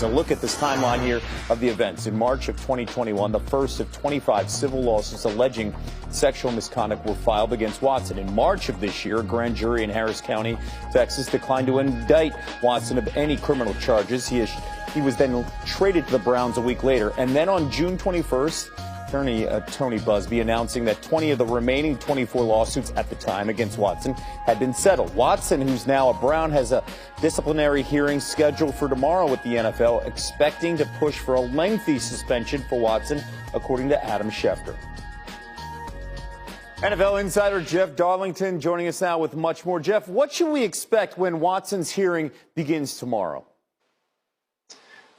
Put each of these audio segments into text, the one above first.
A look at this timeline here of the events. In March of 2021, the first of 25 civil lawsuits alleging sexual misconduct were filed against Watson. In March of this year, a grand jury in Harris County, Texas, declined to indict Watson of any criminal charges. He was then traded to the Browns a week later. And then on June 21st, attorney Tony Busby announcing that 20 of the remaining 24 lawsuits at the time against Watson had been settled. Watson, who's now a Brown, has a disciplinary hearing scheduled for tomorrow with the NFL, expecting to push for a lengthy suspension for Watson, according to Adam Schefter. NFL insider Jeff Darlington joining us now with much more. Jeff, what should we expect when Watson's hearing begins tomorrow?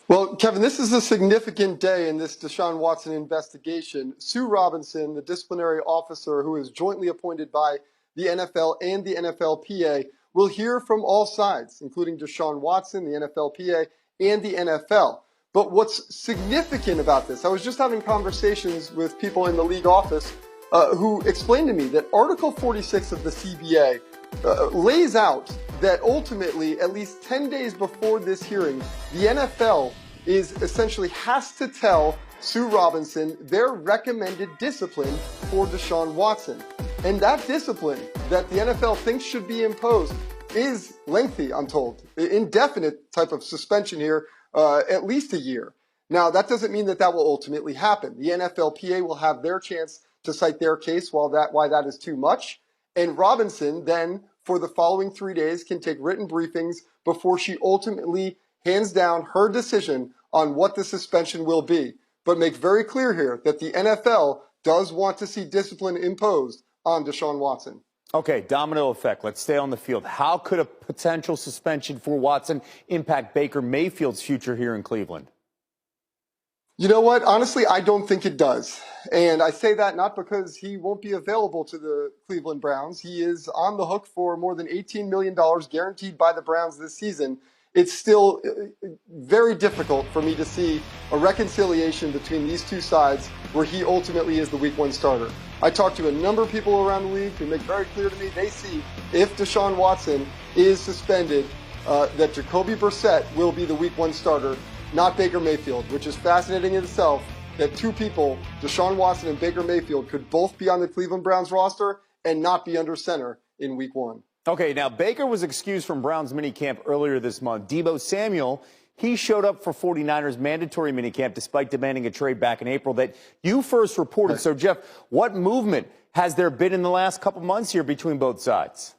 Well, Kevin, this is a significant day in this Deshaun Watson investigation. Sue Robinson, the disciplinary officer who is jointly appointed by the NFL and the NFLPA, will hear from all sides, including Deshaun Watson, the NFLPA, and the NFL. But what's significant about this, I was just having conversations with people in the league office who explained to me that Article 46 of the CBA lays out that ultimately, at least 10 days before this hearing, the NFL essentially has to tell Sue Robinson their recommended discipline for Deshaun Watson. And that discipline that the NFL thinks should be imposed is lengthy, I'm told. Indefinite type of suspension here, at least a year. Now, that doesn't mean that will ultimately happen. The NFLPA will have their chance to cite their case why that is too much. And Robinson then, for the following 3 days, can take written briefings before she ultimately hands down her decision on what the suspension will be. But make very clear here that the NFL does want to see discipline imposed on Deshaun Watson. Okay, domino effect. Let's stay on the field. How could a potential suspension for Watson impact Baker Mayfield's future here in Cleveland? You know what? Honestly, I don't think it does. And I say that not because he won't be available to the Cleveland Browns. He is on the hook for more than $18 million guaranteed by the Browns this season. It's still very difficult for me to see a reconciliation between these two sides where he ultimately is the week one starter. I talked to a number of people around the league who make very clear to me they see if Deshaun Watson is suspended, that Jacoby Brissett will be the week one starter, not Baker Mayfield, which is fascinating in itself that two people, Deshaun Watson and Baker Mayfield, could both be on the Cleveland Browns roster and not be under center in week one. Okay, now Baker was excused from Browns minicamp earlier this month. Deebo Samuel, he showed up for 49ers mandatory minicamp despite demanding a trade back in April that you first reported. So, Jeff, what movement has there been in the last couple months here between both sides?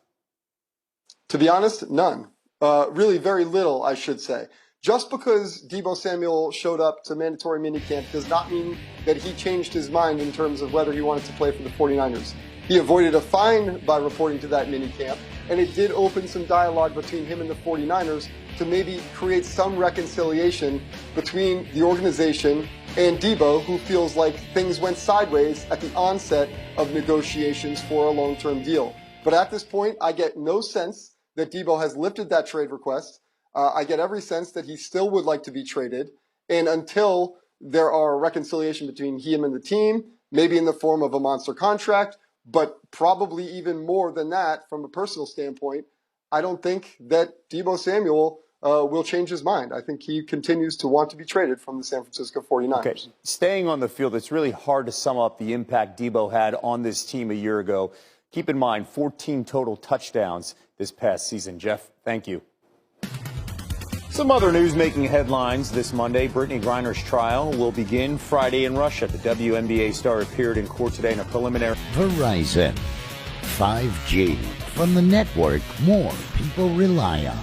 To be honest, none. Really very little, I should say. Just because Deebo Samuel showed up to mandatory minicamp does not mean that he changed his mind in terms of whether he wanted to play for the 49ers. He avoided a fine by reporting to that minicamp, and it did open some dialogue between him and the 49ers to maybe create some reconciliation between the organization and Deebo, who feels like things went sideways at the onset of negotiations for a long-term deal. But at this point, I get no sense that Deebo has lifted that trade request. I get every sense that he still would like to be traded. And until there are reconciliation between him and the team, maybe in the form of a monster contract, but probably even more than that from a personal standpoint, I don't think that Deebo Samuel will change his mind. I think he continues to want to be traded from the San Francisco 49ers. Okay. Staying on the field, it's really hard to sum up the impact Deebo had on this team a year ago. Keep in mind, 14 total touchdowns this past season. Jeff, thank you. Some other news making headlines this Monday. Brittany Griner's trial will begin Friday in Russia. The WNBA star appeared in court today in a preliminary. Verizon. 5G from the network more people rely on.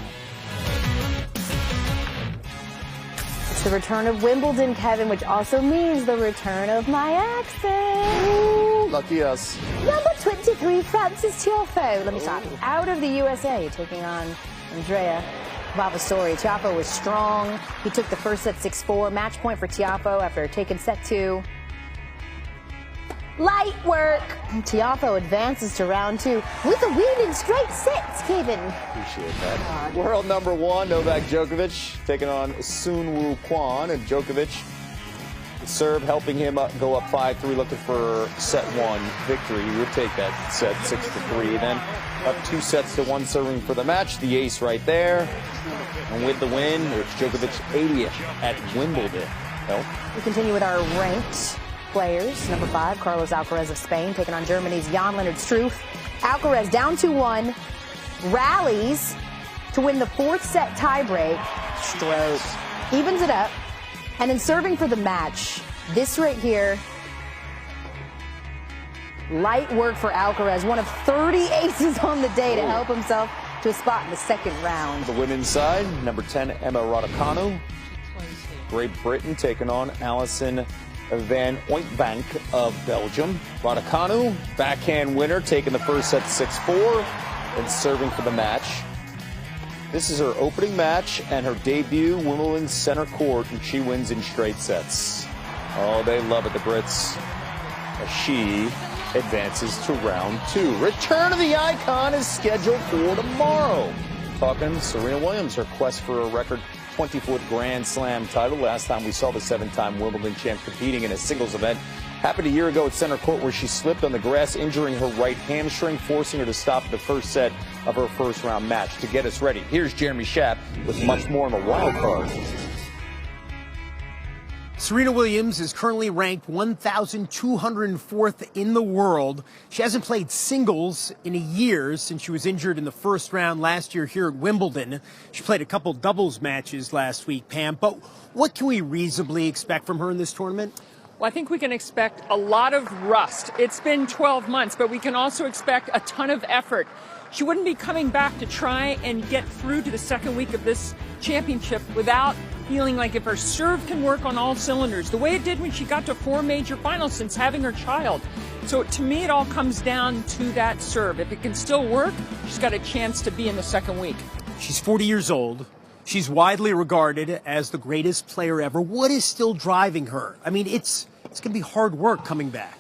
It's the return of Wimbledon, Kevin, which also means the return of my accent. Lucky us. Number 23, Francis Tiafoe. Let me stop. Out of the USA, taking on Andrea Vavasori. Tiafoe was strong. He took the first set 6-4. Match point for Tiafoe after taking set 2. Light work. Tiafoe advances to round 2 with a win in straight sets, Kevin. Appreciate that. World number 1, Novak Djokovic, taking on Soon Woo Kwon. And Djokovic serve helping him go up 5-3, looking for set 1 victory. He would take that set 6-3. Then up 2-1 serving for the match. The ace right there. And with the win, it's Djokovic's 80th at Wimbledon. We continue with our ranked players. Number 5, Carlos Alcaraz of Spain, taking on Germany's Jan-Lennard Struff. Alcaraz down 2-1, rallies to win the 4th set tiebreak. Stroke evens it up. And in serving for the match, this right here, light work for Alcaraz. One of 30 aces on the day to help himself to a spot in the second round. The women's side, number 10, Emma Raducanu. Great Britain taking on Alison van Oinkbank of Belgium. Raducanu, backhand winner, taking the first set 6-4 and serving for the match. This is her opening match and her debut Wimbledon center court, and she wins in straight sets. Oh, they love it, the Brits, as she advances to round 2. Return of the icon is scheduled for tomorrow. Talking Serena Williams, her quest for a record 24th Grand Slam title. Last time we saw the 7-time Wimbledon champ competing in a singles event happened a year ago at center court, where she slipped on the grass, injuring her right hamstring, forcing her to stop the first set of her first round match. To get us ready, here's Jeremy Schaap with much more on the wild card. Serena Williams is currently ranked 1,204th in the world. She hasn't played singles in a year since she was injured in the first round last year here at Wimbledon. She played a couple doubles matches last week, Pam. But what can we reasonably expect from her in this tournament? Well, I think we can expect a lot of rust. It's been 12 months, but we can also expect a ton of effort. She wouldn't be coming back to try and get through to the second week of this championship without feeling like if her serve can work on all cylinders, the way it did when she got to 4 major finals since having her child. So to me, it all comes down to that serve. If it can still work, she's got a chance to be in the second week. She's 40 years old. She's widely regarded as the greatest player ever. What is still driving her? I mean, it's going to be hard work coming back.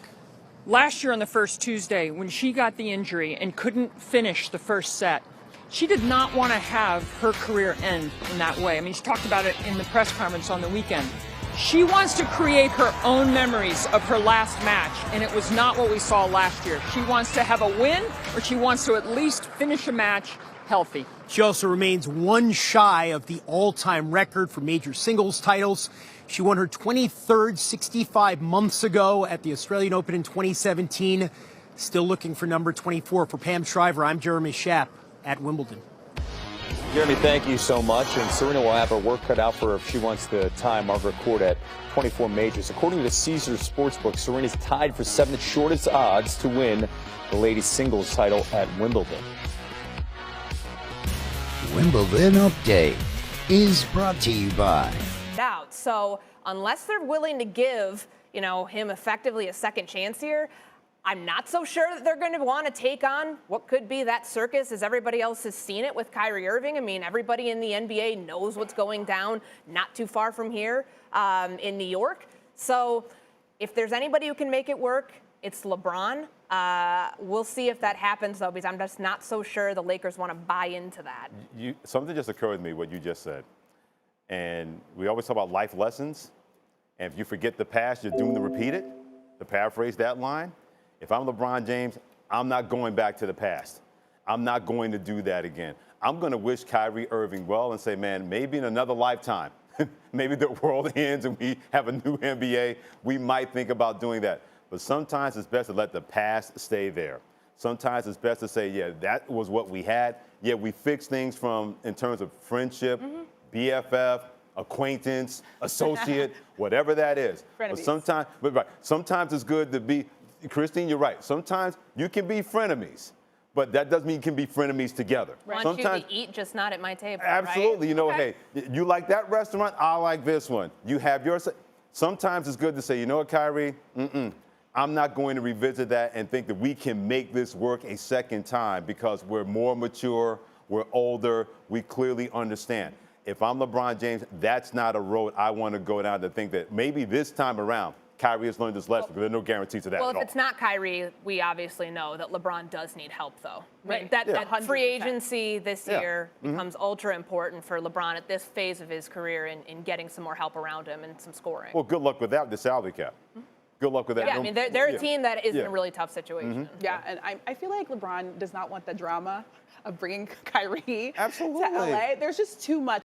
Last year on the first Tuesday, when she got the injury and couldn't finish the first set, she did not want to have her career end in that way. I mean, she talked about it in the press conference on the weekend. She wants to create her own memories of her last match, and it was not what we saw last year. She wants to have a win, or she wants to at least finish a match healthy. She also remains one shy of the all-time record for major singles titles. She won her 23rd 65 months ago at the Australian Open in 2017. Still looking for number 24. For Pam Shriver, I'm Jeremy Schaap at Wimbledon. Jeremy, thank you so much. And Serena will have her work cut out for her if she wants to tie Margaret Court at 24 majors. According to Caesars Sportsbook, Serena's tied for 7th shortest odds to win the ladies' singles title at Wimbledon. Wimbledon Update is brought to you by out. So unless they're willing to give, him effectively a second chance here, I'm not so sure that they're going to want to take on what could be that circus as everybody else has seen it with Kyrie Irving. I mean, everybody in the NBA knows what's going down not too far from here in New York. So if there's anybody who can make it work, it's LeBron. We'll see if that happens, though, because I'm just not so sure the Lakers want to buy into that. Something just occurred to me, what you just said. And we always talk about life lessons. And if you forget the past, you're doomed to repeat it. To paraphrase that line, if I'm LeBron James, I'm not going back to the past. I'm not going to do that again. I'm going to wish Kyrie Irving well and say, man, maybe in another lifetime, maybe the world ends and we have a new NBA, we might think about doing that. But sometimes it's best to let the past stay there. Sometimes it's best to say, yeah, that was what we had. Yeah, we fixed things in terms of friendship, BFF, acquaintance, associate, whatever that is. But sometimes it's good to be, Christine, you're right. Sometimes you can be frenemies, but that doesn't mean you can be frenemies together. I want you to eat, just not at my table. Absolutely. Right? Hey, you like that restaurant? I like this one. You have yours. Sometimes it's good to say, you know what, Kyrie? I'm not going to revisit that and think that we can make this work a second time because we're more mature, we're older, we clearly understand. If I'm LeBron James, that's not a road I want to go down to think that maybe this time around, Kyrie has learned his lesson because there are no guarantees of that Well, at if all. it's not Kyrie, we obviously know that LeBron does need help, though. Right. That free agency this Yeah. year becomes ultra important for LeBron at this phase of his career in getting some more help around him and some scoring. Well, good luck with that with the salary cap. Good luck with that. Yeah, I mean, they're a team that is in Yeah. a really tough situation. Yeah, and I feel like LeBron does not want the drama of bringing Kyrie Absolutely. to LA. There's just too much.